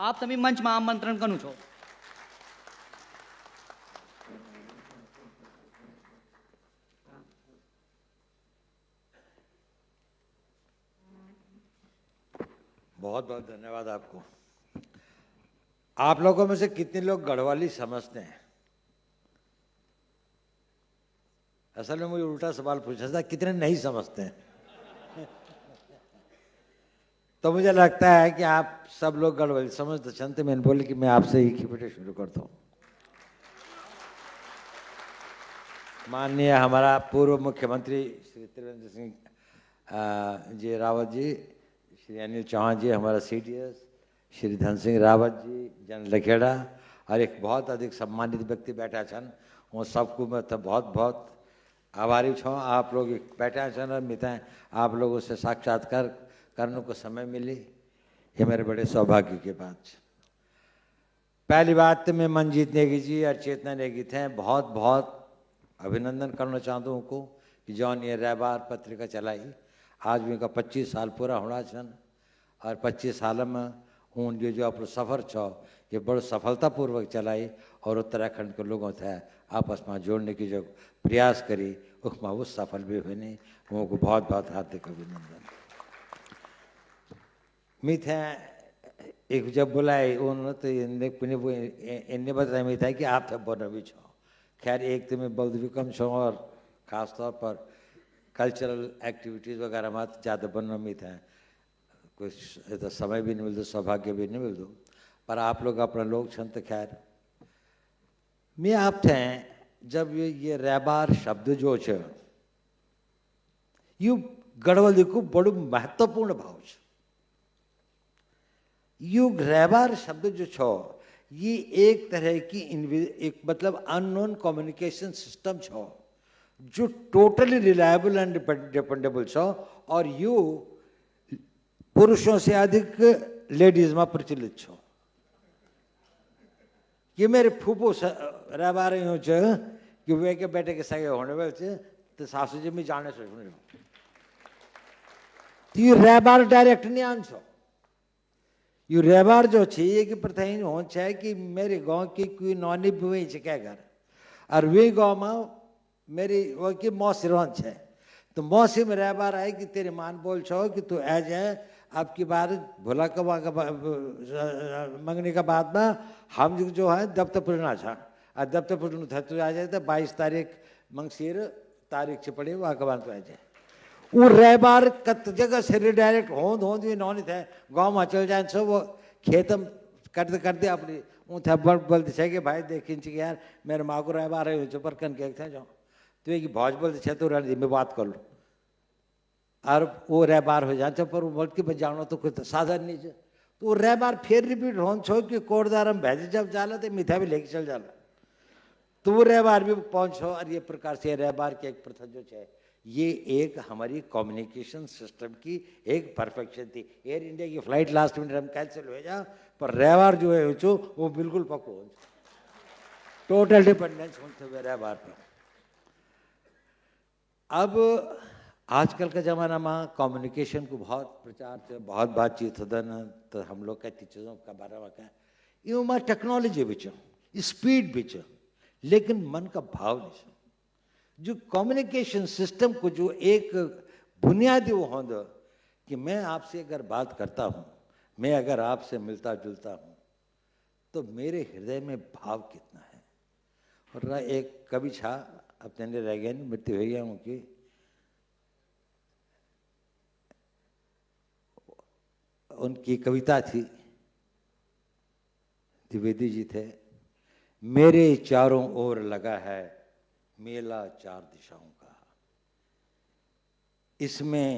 આપ તમે મંચમાં આમંત્રણ કરું છો. बहुत बहुत धन्यवाद आपको. आप लोगों में से कितने लोग गढ़वाली समझते हैं? असल में मुझे उल्टा सवाल पूछा था, कितने नहीं समझते हैं? तो मुझे लगता है कि आप सब लोग गढ़वाली समझते. चंते मैंने बोले कि मैं आपसे ही खिपटे शुरू करता हूँ. माननीय हमारा पूर्व मुख्यमंत्री श्री त्रिवेंद्र सिंह जी रावत जी, श्री अनिल चौहान जी, हमारा सीडीएस श्री धन सिंह रावत जी, जन लखेड़ा, और एक बहुत अधिक सम्मानित व्यक्ति बैठा छन. वो सबको मैं तो बहुत बहुत आभारी छूँ. आप लोग बैठा छन और मिता आप लोगों से साक्षात्कार करने को समय मिली, ये मेरे बड़े सौभाग्य की बात है. पहली बात तो मैं मनजीत नेगी जी और चेतना नेगी थे बहुत बहुत अभिनंदन करना चाहता हूँ को कि जौन ये रैबार पत्रिका चलाई. आज भी का 25 साल पूरा होना छन और 25 साल में उन जो अपना सफ़र छो ये बड़ो सफलतापूर्वक चलाई और उत्तराखंड के लोगों थे आपस में जोड़ने की जो प्रयास करी उसमें वो सफल भी हुए. नहीं उनको बहुत बहुत हार्दिक अभिनंदन. मीठे एक जब बुलाए उन्होंने तो इन्हें बताया मीठा कि आप थे बोना भी छो. खैर एक तो मैं बौद्ध भी कम छो और ख़ासतौर पर कल्चरल एक्टिविटीज़ वगैरह में ज़्यादा बनना मीठा है. कुछ तो समय भी नहीं मिलता, सौभाग्य भी नहीं मिलता, पर आप लोग अपना लोग छन. तो खैर मैं आप थे जब ये रैबार शब्द जो छे यू गढ़वाली को बड़ो महत्वपूर्ण भाव छे. यू रैबार शब्द जो छो ये एक तरह की एक मतलब अननोन कम्युनिकेशन सिस्टम छो जो टोटली रिलायबल एंड डिपेंडेबल छो और यू पुरुषों से अधिक लेडीज में प्रचलित छो. ये मेरे फूफो रैबार यूँ छे कि वे के बेटे के सगे होने वाले छे तो सासू जी में जाने से तो ये रैबार डायरेक्ट नहीं आन छो. यू रैबार जो छे ये कि प्रथा हो छे कि मेरे गांव की कोई नौनी भी छे क्या घर और वे गांव में मेरी वो की मौसी रोन छे तो मौसी में रैबार आए कि तेरे मान बोल छो कि तू आ जाए आपकी बार भोला का मंगने का बाद में हम जो है दफ्तरपुर ना छा और दफ्तरपुर था तो आ जाए तो 22 तारीख मंगसीर तारीख से पड़ी वहाँ के बाद तो आ जाए. वो रैबार कत जगह से डायरेक्ट होंद होंद भी नौनी थे गाँव में चल जाए सो वो खेतम करते अपनी वो था बोलते छे कि भाई देखिन कि यार मेरे माँ को रैबार है जो पर कन के थे जाओ तो एक भौज बोलते छे तो रणजी में बात कर लो और वो रैबार हो जाए पर वो बोल के जानो तो कोई साधन नहीं है तो वो रैबार फिर रिपीट होन छो कि कोटदार में भेजे जब जाला तो मीठा भी लेके चल जाला तो वो रैबार भी पहुंचो. और ये प्रकार से रैबार की एक प्रथा जो है ये एक हमारी कम्युनिकेशन सिस्टम की एक परफेक्शन थी. एयर इंडिया की फ्लाइट लास्ट मिनट हम कैंसिल हो जा पर रैबार जो है वो बिल्कुल पक्को टोटल डिपेंडेंस होते हुए रैबार पर. अब आजकल का ज़माना में कम्युनिकेशन को बहुत प्रचार से बहुत बातचीत होता ना तो हम लोग कहती चीज़ों का बारे में क्या यूँ में टेक्नोलॉजी भी स्पीड भी लेकिन मन का भाव नहीं. जो कम्युनिकेशन सिस्टम को जो एक बुनियादी वो होंगे कि मैं आपसे अगर बात करता हूँ मैं अगर आपसे मिलता जुलता हूँ तो मेरे हृदय में भाव कितना है. और एक कवि छा अपने रह गए मृत्यु हुई है उनकी उनकी कविता थी द्विवेदी जी थे मेरे चारों ओर लगा है मेला 4 दिशाओं का इसमें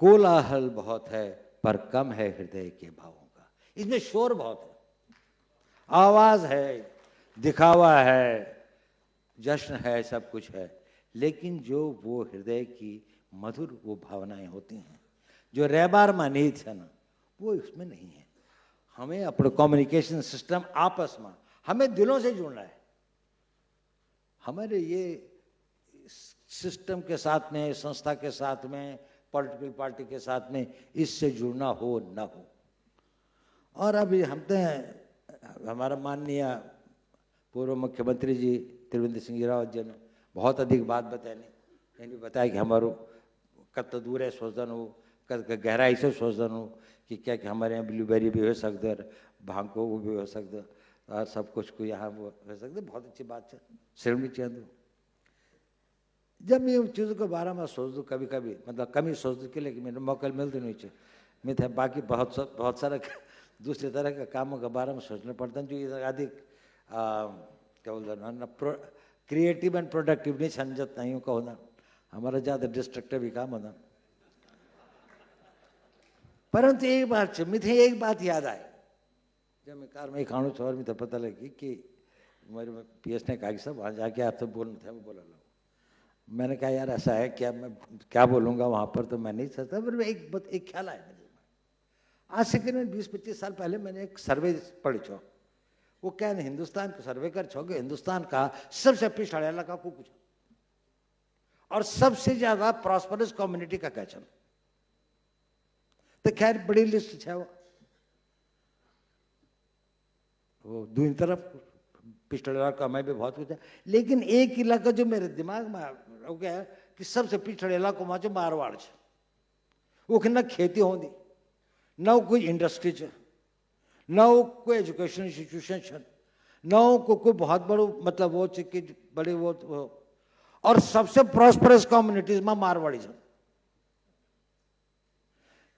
कोलाहल बहुत है पर कम है हृदय के भावों का. इसमें शोर बहुत है आवाज है दिखावा है जश्न है सब कुछ है लेकिन जो वो हृदय की मधुर वो भावनाएं होती हैं जो रैबार में निहित है ना वो इसमें नहीं है. हमें अपना कम्युनिकेशन सिस्टम आपस में हमें दिलों से जुड़ना है. हमारे ये सिस्टम के साथ में संस्था के साथ में पॉलिटिकल पार्टी के साथ में इससे जुड़ना हो न हो। और अभी हम तो हमारा माननीय पूर्व मुख्यमंत्री जी त्रिवेंद्र सिंह जी रावत जी ने बहुत अधिक बात बताई, यानी बताया कि हमारो कत दूर है सोचन हो, कत गहराई से सोचन हो कि क्या कि हमारे यहाँ ब्लूबेरी भी हो सकते और भांग को वो भी हो सकते और सब कुछ को यहाँ वो हो सकते। बहुत अच्छी बात है, श्रेणी चंद। जब मैं उन चीज़ों के बारे में सोच दूँ कभी कभी, मतलब कम ही सोच दूँ कि लेकिन मेरे मौका मिलते नहीं चाहिए, मैं था बाकी बहुत सारा दूसरे तरह के कामों के बारे में सोचना पड़ता है जो अधिक क्या बोलते हैं ना, क्रिएटिव एंड प्रोडक्टिव नहीं समझत नहीं का होना, हमारा ज़्यादा डिस्ट्रक्टिव ही काम होना। परंतु एक बात मुझे एक बात याद आई, जब मैं कार में खाणु छोर में तो पता लगी कि मेरे PS ने कहा कि सब वहाँ जाके आपसे बोलना था, मैं बोला लो। मैंने कहा यार ऐसा है क्या, मैं क्या बोलूँगा वहाँ पर, तो मैं नहीं सकता। पर एक ख्याल आया मेरे, आज से करीब 20-25 साल पहले मैंने एक सर्वे पढ़ी छो, वो क्या है हिंदुस्तान को सर्वे कर छोगे, हिंदुस्तान का सबसे पिछड़ा इलाका को कुछ और सबसे ज्यादा प्रॉस्परस कम्युनिटी का कहचन। तो खैर बड़ी लिस्ट है वो दूसरी तरफ पिछड़ा इलाका में भी बहुत कुछ है, लेकिन एक इलाका जो मेरे दिमाग में हो गया है कि सबसे पिछड़े इलाकों में जो मारवाड़ है, वो न खेती होती, न कोई इंडस्ट्री है, न कोई एजुकेशन इंस्टीट्यूशन है, न कोई बहुत बड़ो मतलब वो कि बड़े वो और सबसे प्रॉस्परस कम्युनिटीज में मारवाड़ी है।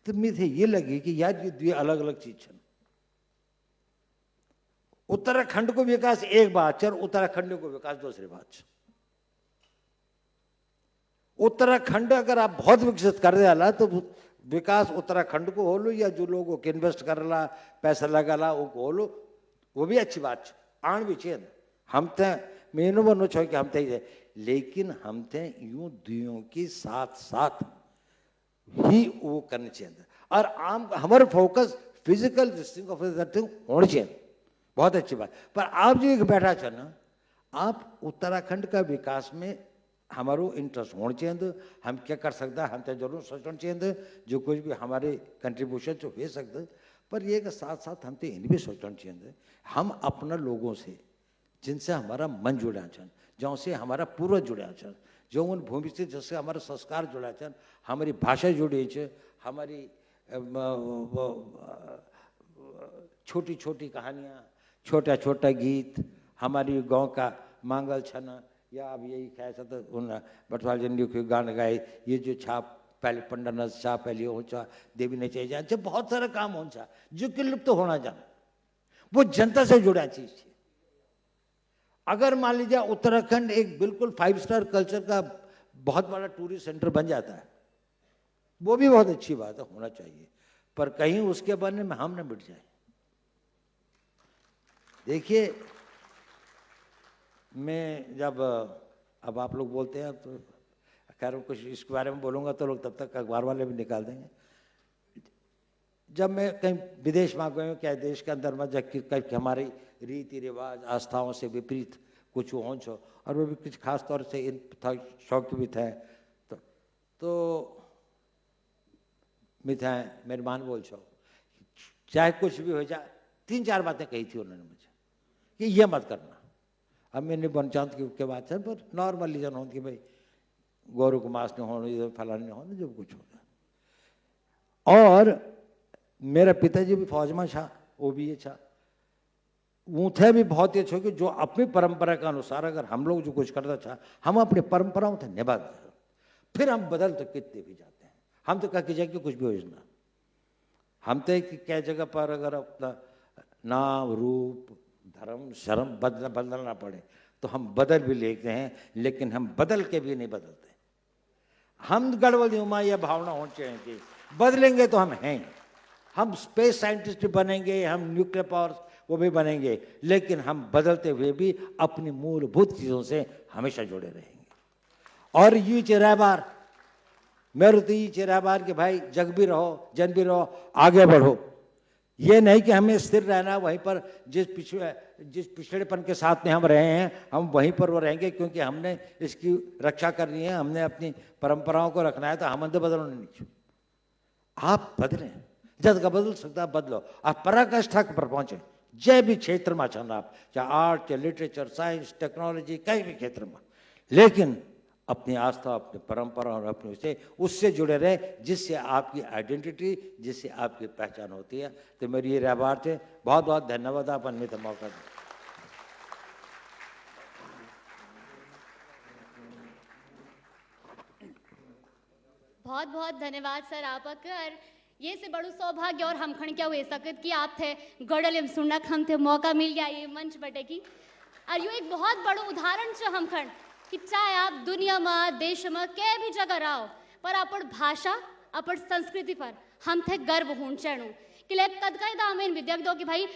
तो मुझे ये लगी कि यार ये दो अलग अलग चीज है। उत्तराखंड को विकास एक बात है और उत्तराखंड को विकास दूसरी बात है। उत्तराखंड अगर आप बहुत विकसित कर देला तो विकास उत्तराखंड को हो लो या जो लोगों को इन्वेस्ट कर ला पैसा लगा ला वो हो लो, वो भी अच्छी बात है, आन भी चाहिए। हम तो मेनू बनो छो कि हम तो, लेकिन हम तो यूं दुओं के साथ साथ ही वो करने चाहिए और आम हमारे फोकस फिजिकल डिस्टिंग होना चाहिए, बहुत अच्छी बात। पर आप जो एक बैठा छो ना, आप उत्तराखंड का विकास में हमारो इंटरेस्ट होना चाहिए, तो हम क्या कर सकते हैं, हम तो जरूर सोचना चाहिए जो कुछ भी हमारे कंट्रीब्यूशन जो हो सकते, पर ये के साथ साथ हम तो इन भी सोचना चाहिए हम अपना लोगों से जिनसे हमारा मन जुड़ा छन, जो से हमारा पूर्वज जुड़ा छन, जो उन भूमि से जिससे हमारा संस्कार जुड़ा छन, हमारी भाषा जुड़ी है, हमारी छोटी छोटी कहानियाँ, छोटा छोटा गीत, हमारी गांव का मांगल छना या अब यही कैसा तो उन बटवाल जंडी के गान गाए, ये जो छाप पहले पंडा छा पहले हो चा देवी ने चाहिए जान, बहुत सारा काम हो जो कि लुप्त तो होना जान, वो जनता से जुड़ा चीज है। अगर मान लीजिए उत्तराखंड एक बिल्कुल 5 स्टार कल्चर का बहुत बड़ा टूरिस्ट सेंटर बन जाता है, वो भी बहुत अच्छी बात है, होना चाहिए, पर कहीं उसके बनने में हम न मिट जाए। देखिए मैं जब अब आप लोग बोलते हैं तो खैर कुछ इसके बारे में बोलूंगा तो लोग तब तक अखबार वाले भी निकाल देंगे। जब मैं कहीं विदेश में गए क्या देश के अंदर में जब हमारी रीति रिवाज आस्थाओं से विपरीत कुछ हो छो और वो भी कुछ खास तौर से इन था शौक भी था, तो मिठाई मेहरबान बोल छो चाहे कुछ भी हो जाए, 3-4 बातें कही थी उन्होंने मुझे कि ये मत करना। अब मैंने बनचांत की बात है, पर नॉर्मली जन हो कि भाई गौरव को मास नहीं होना, फलाने नहीं होना, जब कुछ होगा। और मेरा पिताजी भी फौज में छा, वो भी ये छा, वो थे भी बहुत ये छो कि जो अपनी परंपरा के अनुसार अगर हम लोग जो कुछ करता था, हम अपनी परंपराओं से निभा, फिर हम बदल तो कितने भी जाते हैं, हम तो कह के जाए कि कुछ भी योजना, हम तो क्या जगह पर अगर अपना नाम रूप धर्म शर्म बदलना पड़े तो हम बदल भी लेते हैं, लेकिन हम बदल के भी नहीं बदलते। हम गड़बड़ी में यह भावना होनी चाहिए कि बदलेंगे तो हम हैं, हम स्पेस साइंटिस्ट बनेंगे, हम न्यूक्लियर पावर वो भी बनेंगे, लेकिन हम बदलते हुए भी अपनी मूलभूत चीजों से हमेशा जुड़े रहेंगे। और ये चेहरा बार मेरे तो ये चेहरा बार कि भाई जग भी रहो, जन भी रहो, आगे बढ़ो, ये नहीं कि हमें स्थिर रहना वहीं पर, जिस पिछड़ेपन के साथ में हम रहे हैं हम वहीं पर वो रहेंगे, क्योंकि हमने इसकी रक्षा करनी है, हमने अपनी परंपराओं को रखना है, तो हम अंदर बदलो नहीं। आप बदलें, जग का बदल सकता बदलो, आप पराकाष्ठा पर पहुंचे, जय भी क्षेत्र में छन आप, चाहे आर्ट, चाहे लिटरेचर, साइंस, टेक्नोलॉजी, कहीं भी क्षेत्र में, लेकिन अपनी आस्था, अपनी परंपरा और अपने उससे जुड़े रहे, जिससे आपकी आइडेंटिटी, जिससे आपकी पहचान होती है। तो मेरी ये रहबात है। बहुत बहुत धन्यवाद, आप अन्य मौका दें। बहुत बहुत धन्यवाद सर आपकर। ये से बड़ू सौभाग्य और हम खण क्या हुए सकत कि आप थे गड़ल सुनक हम थे मौका मिल गया ये मंच बटे की। और यू एक बहुत बड़ो उदाहरण छ हम खण कि चाहे आप दुनिया में, देश में, के भी जगह रहो, पर अपन भाषा, अपन संस्कृति पर हम थे गर्व होना चाहिए कि कद कद दामेन विद्यार्थी कि भाई